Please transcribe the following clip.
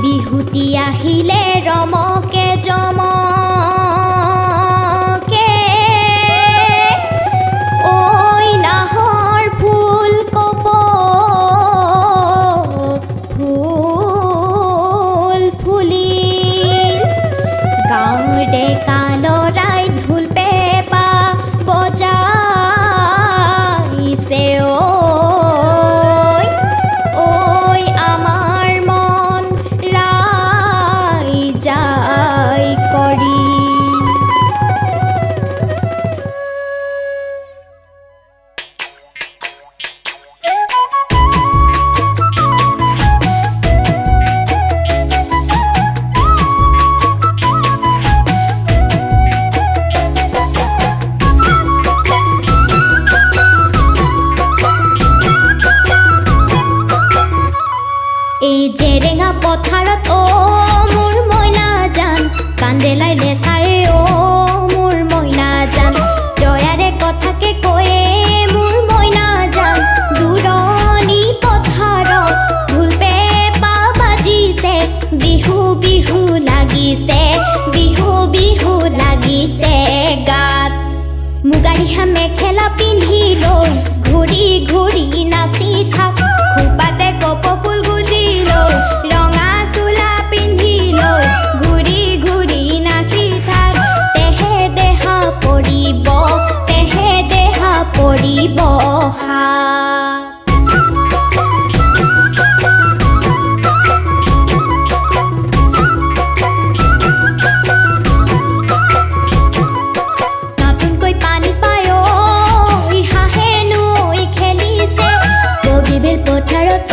বিহুতি আহিলে ৰমকে জমকে ঐ নাহৰ ফুল কপ ফুল ফুলিল গাঁৱৰ ডেকা ল'ৰাই ঢোল পেঁপা বজাইছে জেৰেঙা পথাৰত মোৰ মইনা জান কান্দেলাই লেচাই মোৰ মইনা জান জয়াৰে কথাকে কয়ে মোৰ মইনা জান দূৰণি পথাৰত ঢোল পেঁপা বাজিছে বিহু বিহু লাগিছে বিহু বিহু লাগিছে গাত মুগাৰিহা মেখেলা পিন্ধি লৈ ঘূৰি ঘূৰি নাচি থাক খোপাতে কপ ফুল গুজি ৰঙা চোলা পিন্ধি লৈ ঘূৰি ঘূৰি নাচি থাক তেহে দেহা পৰিব নতুনকৈ পানী পায় হাঁহে নৈ খেলিছে বগীবিল পথাৰত